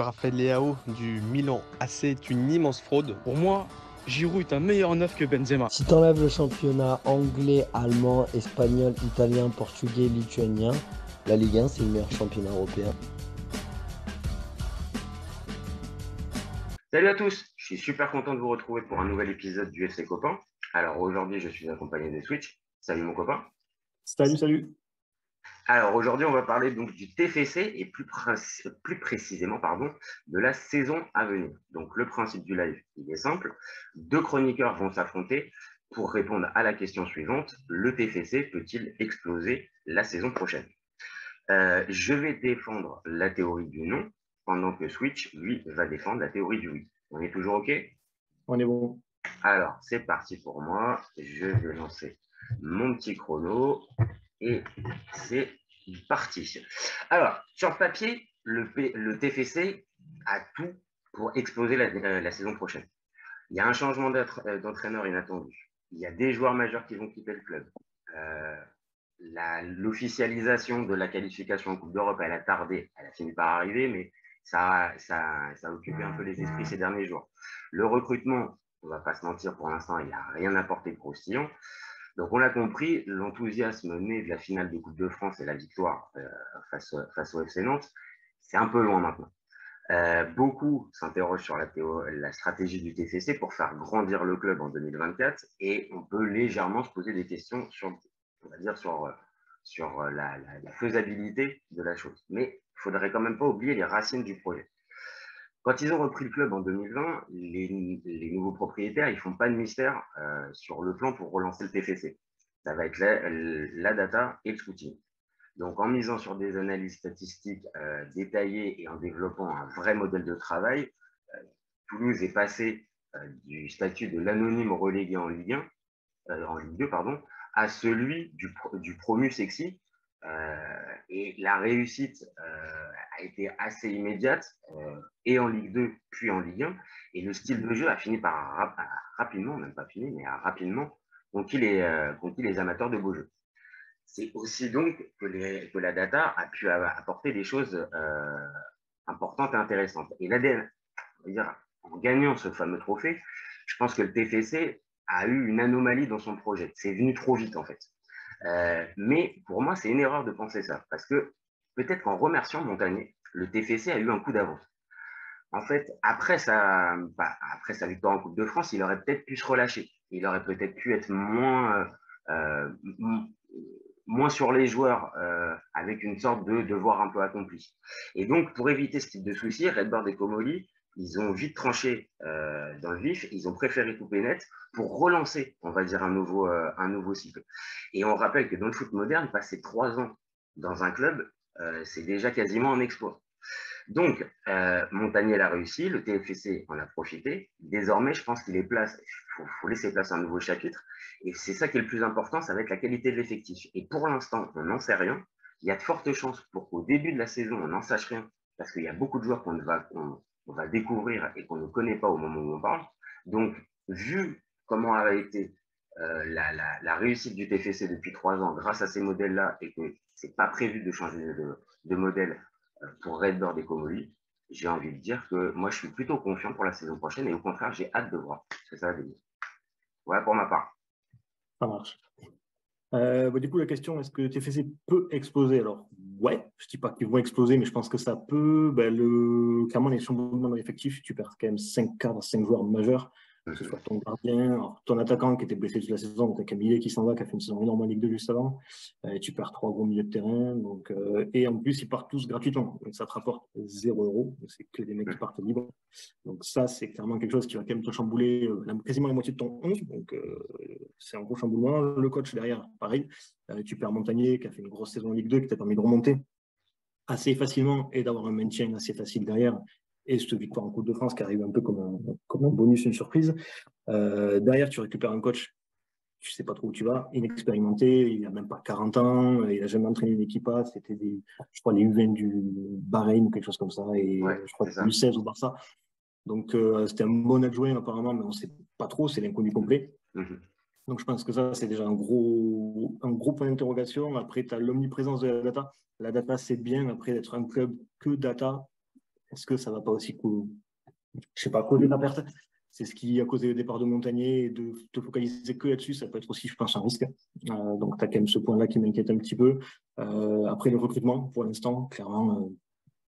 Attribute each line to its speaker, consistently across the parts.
Speaker 1: Raphaël Leao du Milan AC est une immense fraude.
Speaker 2: Pour moi, Giroud est un meilleur neuf que Benzema.
Speaker 3: Si t'enlèves le championnat anglais, allemand, espagnol, italien, portugais, lituanien, la Ligue 1 c'est le meilleur championnat européen.
Speaker 4: Salut à tous, je suis super content de vous retrouver pour un nouvel épisode du FC Copain. Alors aujourd'hui, je suis accompagné de Switch. Salut mon copain.
Speaker 5: Salut.
Speaker 4: Alors aujourd'hui, on va parler donc du TFC et plus précisément de la saison à venir. Donc le principe du live, il est simple. Deux chroniqueurs vont s'affronter pour répondre à la question suivante. Le TFC peut-il exploser la saison prochaine? Je vais défendre la théorie du non, pendant que Switch, lui, va défendre la théorie du oui. On est toujours OK?
Speaker 5: On est bon.
Speaker 4: Alors, c'est parti pour moi. Je vais lancer mon petit chrono et c'est parti. Alors, sur papier, le TFC a tout pour exploser la saison prochaine. Il y a un changement d'entraîneur inattendu. Il y a des joueurs majeurs qui vont quitter le club. L'officialisation de la qualification en Coupe d'Europe, elle a tardé. Elle a fini par arriver, mais ça a occupé un peu les esprits ces derniers jours. Le recrutement, on ne va pas se mentir, pour l'instant, il n'a rien apporté de croustillant. Donc, on l'a compris, l'enthousiasme né de la finale de Coupe de France et la victoire face au FC Nantes, c'est un peu loin maintenant. Beaucoup s'interrogent sur la stratégie du TFC pour faire grandir le club en 2024 et on peut légèrement se poser des questions sur la faisabilité de la chose. Mais il ne faudrait quand même pas oublier les racines du projet. Quand ils ont repris le club en 2020, les nouveaux propriétaires, ils ne font pas de mystère sur le plan pour relancer le TFC. Ça va être la data et le scouting. Donc, en misant sur des analyses statistiques détaillées et en développant un vrai modèle de travail, Toulouse est passé du statut de l'anonyme relégué en Ligue 2, à celui du promu sexy. Et la réussite a été assez immédiate, et en Ligue 2, puis en Ligue 1. Et le style de jeu a fini par rapidement, même pas fini, mais rapidement conquis les amateurs de beaux jeux. C'est aussi donc que la data a pu apporter des choses importantes et intéressantes. Et l'ADN, on va dire, en gagnant ce fameux trophée, je pense que le TFC a eu une anomalie dans son projet. C'est venu trop vite, en fait. Mais pour moi, c'est une erreur de penser ça. Parce que peut-être qu'en remerciant Montagnier, le TFC a eu un coup d'avance. En fait, après sa victoire en Coupe de France, il aurait peut-être pu se relâcher. Il aurait peut-être pu être moins sur les joueurs, avec une sorte de devoir un peu accompli. Et donc, pour éviter ce type de soucis, Redbird et Comolli, ils ont vite tranché dans le vif, ils ont préféré couper net pour relancer, on va dire, un nouveau cycle. Et on rappelle que dans le foot moderne, passer 3 ans dans un club, c'est déjà quasiment un exploit. Donc, Montagnier l'a réussi, le TFC en a profité. Désormais, je pense qu'il est place, il faut laisser place à un nouveau chapitre. Et c'est ça qui est le plus important, ça va être la qualité de l'effectif. Et pour l'instant, on n'en sait rien. Il y a de fortes chances pour qu'au début de la saison, on n'en sache rien, parce qu'il y a beaucoup de joueurs qu'on va découvrir et qu'on ne connaît pas au moment où on parle. Donc, vu comment a été la réussite du TFC depuis 3 ans grâce à ces modèles-là, et que ce n'est pas prévu de changer de modèle pour Redbird et Comolli, j'ai envie de dire que moi, je suis plutôt confiant pour la saison prochaine et au contraire, j'ai hâte de voir ce que ça va devenir. Voilà pour ma part.
Speaker 5: Ça marche. Du coup, la question, est-ce que le TFC peut exploser? Alors, ouais, je ne dis pas qu'ils vont exploser, mais je pense que ça peut. Clairement, les chamboulements dans l'effectif, tu perds quand même 5 cadres, 5 joueurs majeurs, que ce soit ton gardien, alors, ton attaquant qui était blessé toute la saison, tu as Camille qui s'en va, qui a fait une saison énorme en Ligue 2 juste avant, tu perds 3 gros milieux de terrain, donc, et en plus, ils partent tous gratuitement, donc ça te rapporte 0 €, c'est que des mecs qui partent libres. Donc ça, c'est clairement quelque chose qui va quand même te chambouler quasiment la moitié de ton 11. Donc c'est un gros chamboulement. Le coach derrière, pareil. Tu perds Montagnier qui a fait une grosse saison en Ligue 2, qui t'a permis de remonter assez facilement et d'avoir un maintien assez facile derrière. Et cette victoire en Coupe de France qui arrive un peu comme un bonus, une surprise. Derrière, tu récupères un coach, tu ne sais pas trop où tu vas, inexpérimenté, il n'a même pas 40 ans, il n'a jamais entraîné une équipe A, c'était je crois les U20 du Bahreïn ou quelque chose comme ça, et
Speaker 4: ouais,
Speaker 5: je crois que U16 au Barça. Donc, c'était un bon adjoint apparemment, mais on ne sait pas trop, c'est l'inconnu complet. Donc, je pense que ça, c'est déjà un gros point d'interrogation. Après, tu as l'omniprésence de la data. La data, c'est bien, après, d'être un club que data. est-ce que ça ne va pas aussi, je sais pas, causer ta perte? C'est ce qui a causé le départ de Montagnier, et de te focaliser que là-dessus, ça peut être aussi, je pense, un risque. Donc, tu as quand même ce point-là qui m'inquiète un petit peu. Après, le recrutement, pour l'instant, clairement,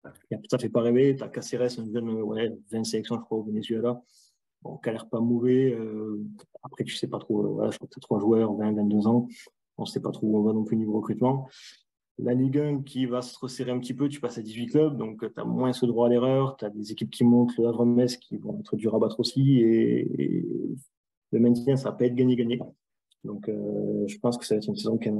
Speaker 5: ça ne fait pas rêver. Tu as Caceres, un jeune, 20 sélections, je crois, au Venezuela, bon, qui n'a l'air pas mauvais. Après, tu ne sais pas trop, voilà, je crois que tu as 3 joueurs, 20, 22 ans. On ne sait pas trop où on va non plus niveau recrutement. La Ligue 1 qui va se resserrer un petit peu, tu passes à 18 clubs, donc tu as moins ce droit à l'erreur, tu as des équipes qui montent, le Havre-Metz qui vont être dur à battre aussi, et le maintien, ça va pas être gagné-gagné. Donc je pense que ça va être une saison quand même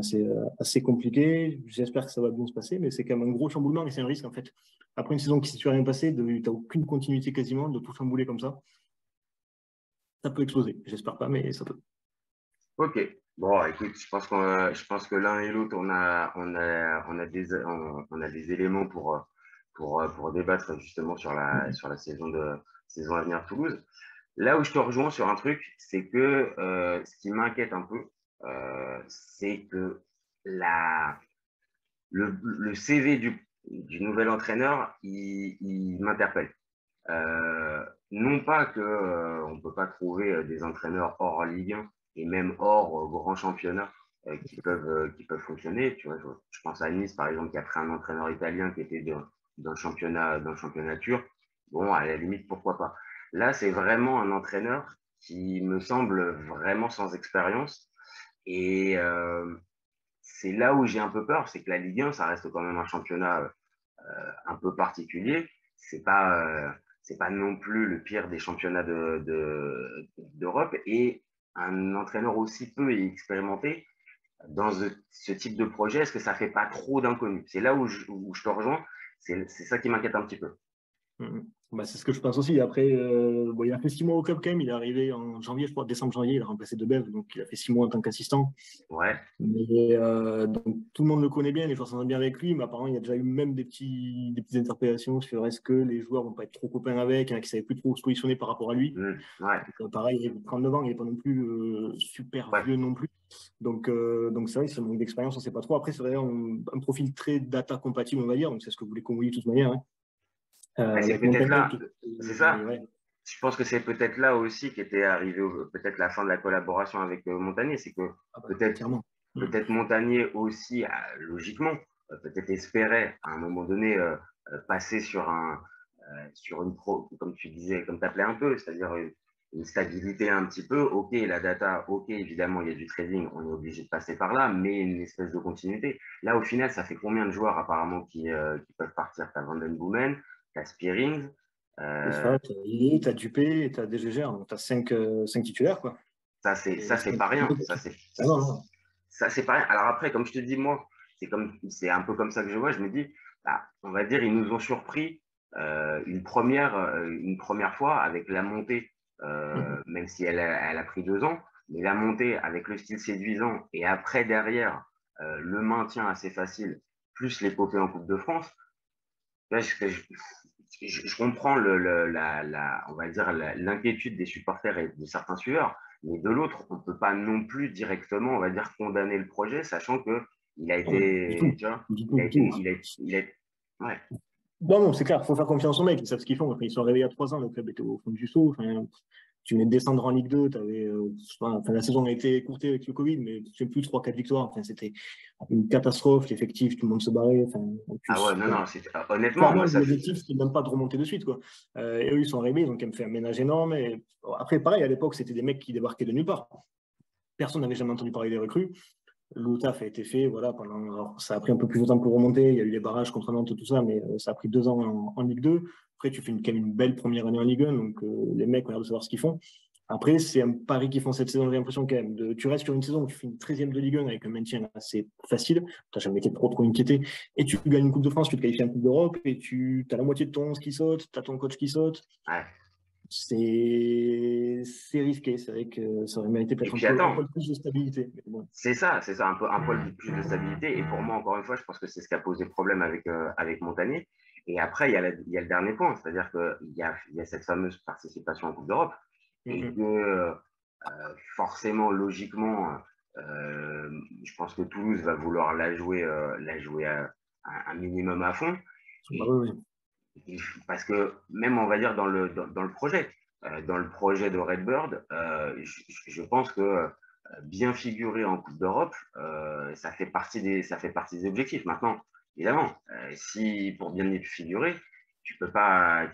Speaker 5: assez compliquée. J'espère que ça va bien se passer, mais c'est quand même un gros chamboulement et c'est un risque en fait. Après une saison qui ne s'est rien passé, tu n'as aucune continuité quasiment, de tout chambouler comme ça peut exploser. J'espère pas, mais ça peut.
Speaker 4: Ok. Bon, écoute, je pense que l'un et l'autre, on a des éléments pour débattre justement sur la saison à venir à Toulouse. Là où je te rejoins sur un truc, c'est que ce qui m'inquiète un peu, c'est que le CV du nouvel entraîneur, il m'interpelle. Non pas qu'on ne peut pas trouver des entraîneurs hors Ligue 1 et même hors grand championnat qui peuvent fonctionner. Tu vois, je pense à Nice, par exemple, qui a pris un entraîneur italien qui était dans le championnat turc. Bon, à la limite, pourquoi pas. Là, c'est vraiment un entraîneur qui me semble vraiment sans expérience. Et c'est là où j'ai un peu peur, c'est que la Ligue 1, ça reste quand même un championnat un peu particulier. C'est pas non plus le pire des championnats d'Europe. Et un entraîneur aussi peu expérimenté dans ce type de projet, est-ce que ça fait pas trop d'inconnus? C'est là où je te rejoins. C'est ça qui m'inquiète un petit peu.
Speaker 5: Bah, c'est ce que je pense aussi. Après, bon, il a fait 6 mois au club quand même. Il est arrivé en janvier, je crois, décembre-janvier. Il a remplacé Debev, donc il a fait 6 mois en tant qu'assistant.
Speaker 4: Ouais.
Speaker 5: Mais donc, tout le monde le connaît bien, les joueurs s'entendent bien avec lui. Mais apparemment, il y a déjà eu même des petites interpellations sur est-ce que les joueurs vont pas être trop copains avec. Il y en a qui ne savaient plus trop se positionner par rapport à lui.
Speaker 4: Ouais.
Speaker 5: Donc, pareil, il a 39 ans, il n'est pas non plus super vieux non plus. Donc c'est vrai que c'est un manque d'expérience, on ne sait pas trop. Après, c'est vrai, un profil très data compatible, on va dire. Donc, c'est ce que vous voulez qu'on vous dise de toute manière. Hein.
Speaker 4: C'est peut-être là, c'est ça.
Speaker 5: Ouais.
Speaker 4: Je pense que c'est peut-être là aussi qu'était arrivé peut-être la fin de la collaboration avec Montagnier. C'est que peut-être Montagnier aussi, logiquement, peut-être espérait à un moment donné passer sur une pro, comme tu disais, comme tu appelais un peu, c'est-à-dire une stabilité un petit peu. Ok, la data, ok, évidemment, il y a du trading, on est obligé de passer par là, mais une espèce de continuité. Là, au final, ça fait combien de joueurs apparemment qui peuvent partir? Tu as Van Den Boomen, tu as Spearings.
Speaker 5: C'est ça, tu as Lilly, tu as Dupé, tu as DGG, donc tu as 5 titulaires. Quoi.
Speaker 4: Ça, c'est pas rien. Ça, c'est pas rien. Alors après, comme je te dis, moi, c'est un peu comme ça que je vois. Je me dis, bah, on va dire, ils nous ont surpris une première fois avec la montée, même si elle a pris 2 ans, mais la montée avec le style séduisant et après, derrière, le maintien assez facile, plus l'épopée en Coupe de France. Là, je comprends on va dire l'inquiétude des supporters et de certains suiveurs, mais de l'autre, on ne peut pas non plus directement, on va dire, condamner le projet, sachant que il a été, tu vois, ouais.
Speaker 5: Bon, c'est clair, il faut faire confiance aux mecs, ils savent ce qu'ils font. Enfin, ils sont réveillés il y a 3 ans, le club était au fond du seau. Enfin, tu venais de descendre en Ligue 2, la saison a été écourtée avec le Covid, mais tu sais plus 3-4 victoires. Enfin, c'était une catastrophe, l'effectif, tout le monde se barrait. Enfin,
Speaker 4: non, honnêtement, moi,
Speaker 5: l'objectif, c'était même pas de remonter de suite. Quoi. Et eux, ils sont arrivés, ils ont quand même fait un ménage énorme. Et après, pareil, à l'époque, c'était des mecs qui débarquaient de nulle part. Personne n'avait jamais entendu parler des recrues. Le taf a été fait, voilà, alors, ça a pris un peu plus de temps pour remonter, il y a eu les barrages contre Nantes, tout ça, mais ça a pris 2 ans en Ligue 2. Après, tu fais quand même une belle première année en Ligue 1, donc les mecs ont l'air de savoir ce qu'ils font. Après, c'est un pari qu'ils font cette saison, j'ai l'impression quand même. Tu restes sur une saison où tu fais une 13e de Ligue 1 avec un maintien assez facile, tu n'as jamais été trop inquiété, et tu gagnes une Coupe de France, tu te qualifies en Coupe d'Europe, et tu as la moitié de ton 11 qui saute, tu as ton coach qui saute.
Speaker 4: Ouais.
Speaker 5: C'est risqué, c'est vrai que ça aurait mérité peut-être un peu plus de stabilité. Bon.
Speaker 4: C'est ça, un peu plus de stabilité. Et pour moi, encore une fois, je pense que c'est ce qui a posé problème avec Montagnier. Et après, il y a le dernier point, c'est-à-dire qu'il y a cette fameuse participation en Coupe d'Europe. Et que forcément, logiquement, je pense que Toulouse va vouloir la jouer un minimum à fond.
Speaker 5: Oui.
Speaker 4: Parce que même, on va dire, dans le projet de Redbird, je pense que bien figurer en Coupe d'Europe, ça fait partie des objectifs. Maintenant, évidemment, si pour bien y figurer, tu peux pas,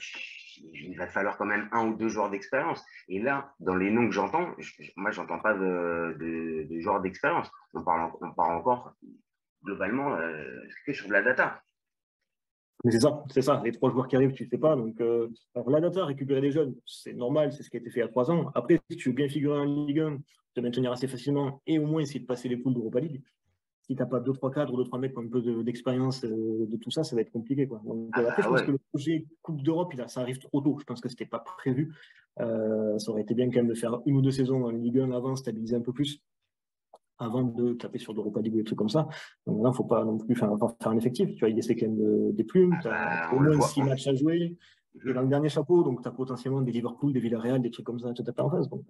Speaker 4: il va te falloir quand même 1 ou 2 joueurs d'expérience. Et là, dans les noms que j'entends, moi, j'entends pas de joueurs d'expérience. On parle encore globalement que sur de la data.
Speaker 5: Mais c'est ça, les 3 joueurs qui arrivent, tu ne sais pas. Donc, alors la data, récupérer des jeunes, c'est normal, c'est ce qui a été fait il y a 3 ans. Après, si tu veux bien figurer en Ligue 1, te maintenir assez facilement et au moins essayer de passer les poules d'Europa League, si tu n'as pas 2-3 cadres ou 2-3 mecs qui ont un peu d'expérience de tout ça, ça va être compliqué, quoi. Donc, après, je pense que le projet Coupe d'Europe, ça arrive trop tôt. Je pense que ce n'était pas prévu. Ça aurait été bien quand même de faire 1 ou 2 saisons en Ligue 1 avant, stabiliser un peu plus, avant de taper sur l'Europa League ou des trucs comme ça. Donc là, il ne faut pas non plus faire un effectif. Tu vois, il essaie quand même des plumes, tu as au moins 6 matchs à jouer. Et dans le dernier chapeau, donc tu as potentiellement des Liverpool, des Villarreal, des trucs comme ça à te taper en face. Donc,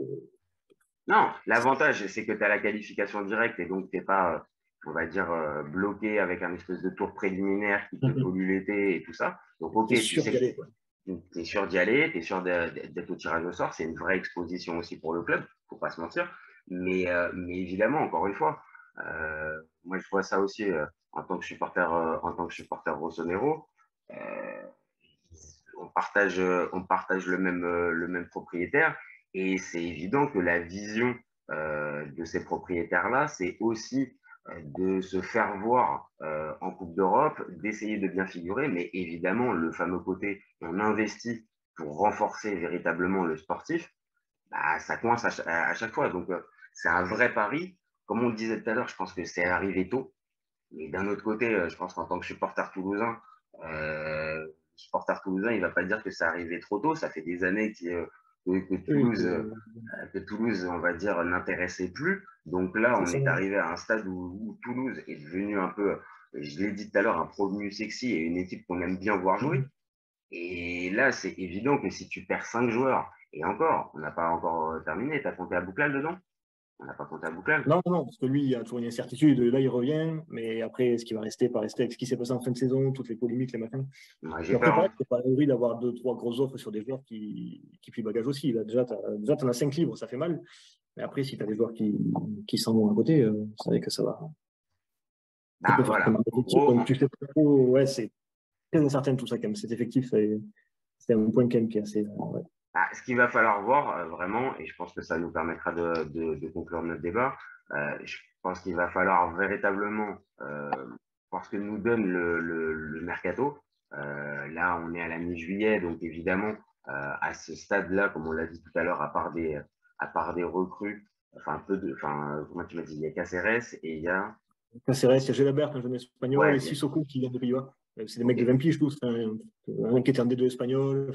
Speaker 4: non, l'avantage, c'est que tu as la qualification directe et donc tu n'es pas, on va dire, bloqué avec un espèce de tour préliminaire qui te pollue l'été et tout ça. Donc, ok,
Speaker 5: tu es sûr d'y aller, quoi.
Speaker 4: Tu es sûr d'y aller, tu es sûr d'être au tirage au sort. C'est une vraie exposition aussi pour le club, faut pas se mentir. Mais évidemment, encore une fois, moi je vois ça aussi en tant que supporter rossonero. On partage le même propriétaire et c'est évident que la vision de ces propriétaires-là, c'est aussi de se faire voir en Coupe d'Europe, d'essayer de bien figurer, mais évidemment, le fameux côté on investit pour renforcer véritablement le sportif, bah, ça coince à chaque fois. Donc, c'est un vrai pari. Comme on le disait tout à l'heure, je pense que c'est arrivé tôt. Mais d'un autre côté, je pense qu'en tant que supporter toulousain, il ne va pas dire que c'est arrivé trop tôt. Ça fait des années que Toulouse, on va dire, n'intéressait plus. Donc là, on est arrivé à un stade où Toulouse est devenu un peu, je l'ai dit tout à l'heure, un promu sexy et une équipe qu'on aime bien voir jouer. Et là, c'est évident que si tu perds 5 joueurs, et encore, on n'a pas encore terminé, tu as compté à Bouclal dedans? On n'a pas compté à Bouclal?
Speaker 5: Non, parce que lui, il y a toujours une incertitude. Là, il revient, mais après, est-ce qu'il va rester, pas rester avec ce qui s'est passé en fin de saison, toutes les polémiques, les machins.
Speaker 4: Moi,
Speaker 5: j'ai peur. C'est pas horrible d'avoir 2-3 grosses offres sur des joueurs qui plient bagage aussi. Là, déjà, tu en as 5 libres, ça fait mal. Mais après, si tu as des joueurs qui s'en vont à côté, c'est vrai que ça va.
Speaker 4: Bah, voilà.
Speaker 5: Donc, tu sais pas trop, ouais, c'est très incertain tout ça quand même. Cet effectif, c'est un point quand même qui est assez. Ouais.
Speaker 4: Ce qu'il va falloir voir vraiment, et je pense que ça nous permettra de conclure notre débat, je pense qu'il va falloir véritablement voir ce que nous donne le mercato. Là, on est à la mi-juillet, donc évidemment, à ce stade-là, comme on l'a dit tout à l'heure, à part des recrues, comment tu m'as dit, il y a Caceres et il y a.
Speaker 5: Caceres, il y a Gelabert, un jeune espagnol, et Sissoko qui vient de Pays-Bas. C'est des mecs de 20 piges, tous. Un qui était en D2 espagnol.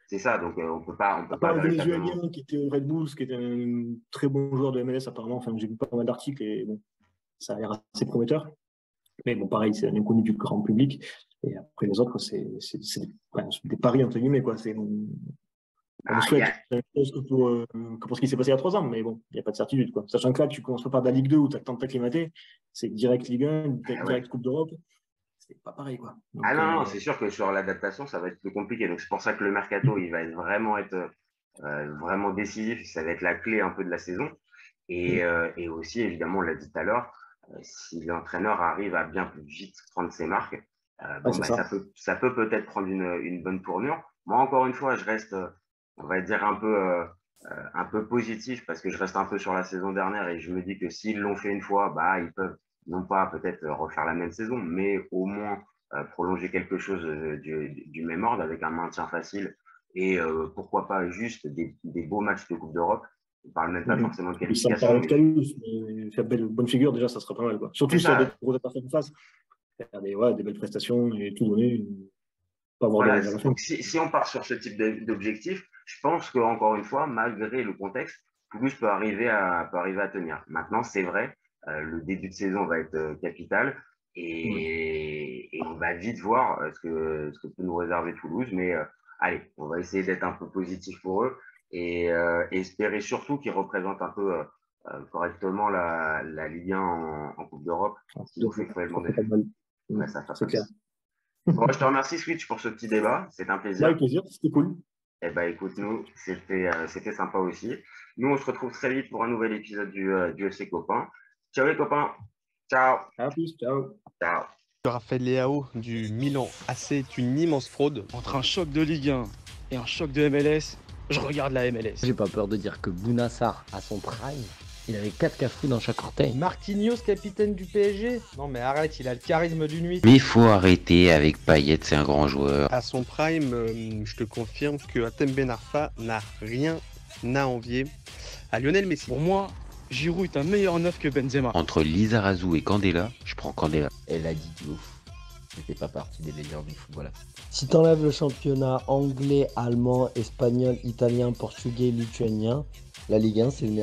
Speaker 4: C'est ça, donc on peut pas.
Speaker 5: Le Vénézuélien qui était au Red Bulls, qui était un très bon joueur de MLS apparemment. Enfin, j'ai vu pas mal d'articles et bon, ça a l'air assez prometteur. Mais bon, pareil, c'est un inconnu du grand public. Et après les autres, c'est des paris entre guillemets, quoi. On souhaite la chose que pour ce qui s'est passé il y a 3 ans, mais bon, il n'y a pas de certitude, quoi. Sachant que là, tu commences pas par de la Ligue 2 où tu as tant d'acclimatés, c'est direct Ligue 1, direct Coupe d'Europe. C'est pas pareil, quoi. Donc,
Speaker 4: non, c'est sûr que sur l'adaptation, ça va être plus compliqué. Donc, c'est pour ça que le mercato, il va être vraiment décisif. Ça va être la clé un peu de la saison. Et aussi, évidemment, on l'a dit tout à l'heure, si l'entraîneur arrive à bien plus vite prendre ses marques, ça peut peut-être prendre une bonne tournure. Moi, encore une fois, je reste, on va dire, un peu positif parce que je reste un peu sur la saison dernière et je me dis que s'ils l'ont fait une fois, bah, ils peuvent non pas peut-être refaire la même saison, mais au moins prolonger quelque chose du même ordre avec un maintien facile et pourquoi pas juste des beaux matchs de Coupe d'Europe. On ne parle même pas forcément de qualification.
Speaker 5: Mais faire belle bonne figure, déjà, ça sera pas mal, quoi. Surtout sur des gros adversaires en face. Faire des belles prestations et tout donner.
Speaker 4: Voilà, donc si on part sur ce type d'objectif, je pense qu'encore une fois, malgré le contexte, Toulouse peut arriver à tenir. Maintenant, c'est vrai, le début de saison va être capital et on va vite voir ce que peut nous réserver Toulouse. Mais allez, on va essayer d'être un peu positif pour eux et espérer surtout qu'ils représentent un peu correctement la Ligue 1 en Coupe d'Europe, ce qui nous fait cruellement défaut.
Speaker 5: C'est clair.
Speaker 4: Bon, je te remercie, Switch, pour ce petit débat. C'est un plaisir.
Speaker 5: Avec plaisir, c'était cool.
Speaker 4: Eh ben, écoute, nous, c'était sympa aussi. Nous, on se retrouve très vite pour un nouvel épisode du FC Copain. Ciao les copains. Ciao.
Speaker 5: À plus, ciao.
Speaker 4: Ciao.
Speaker 1: Raphaël Leao du Milan AC est une immense fraude.
Speaker 2: Entre un choc de Ligue 1 et un choc de MLS, je regarde la MLS.
Speaker 3: J'ai pas peur de dire que Bouna Sarr, à son prime, il avait 4 cafous dans chaque orteil.
Speaker 6: Marquinhos, capitaine du PSG? Non mais arrête, il a le charisme d'une nuit.
Speaker 7: Mais il faut arrêter avec Payet, c'est un grand joueur.
Speaker 1: À son prime, je te confirme que Hatem Ben Arfa n'a rien à envier à Lionel Messi.
Speaker 2: Pour moi, Giroud est un meilleur neuf que Benzema.
Speaker 7: Entre Lizarazu et Candela, je prends Candela.
Speaker 3: Elle a dit du ouf. C'était pas partie des meilleurs du football. Si t'enlèves le championnat anglais, allemand, espagnol, italien, portugais, lituanien, la Ligue 1 c'est le meilleur.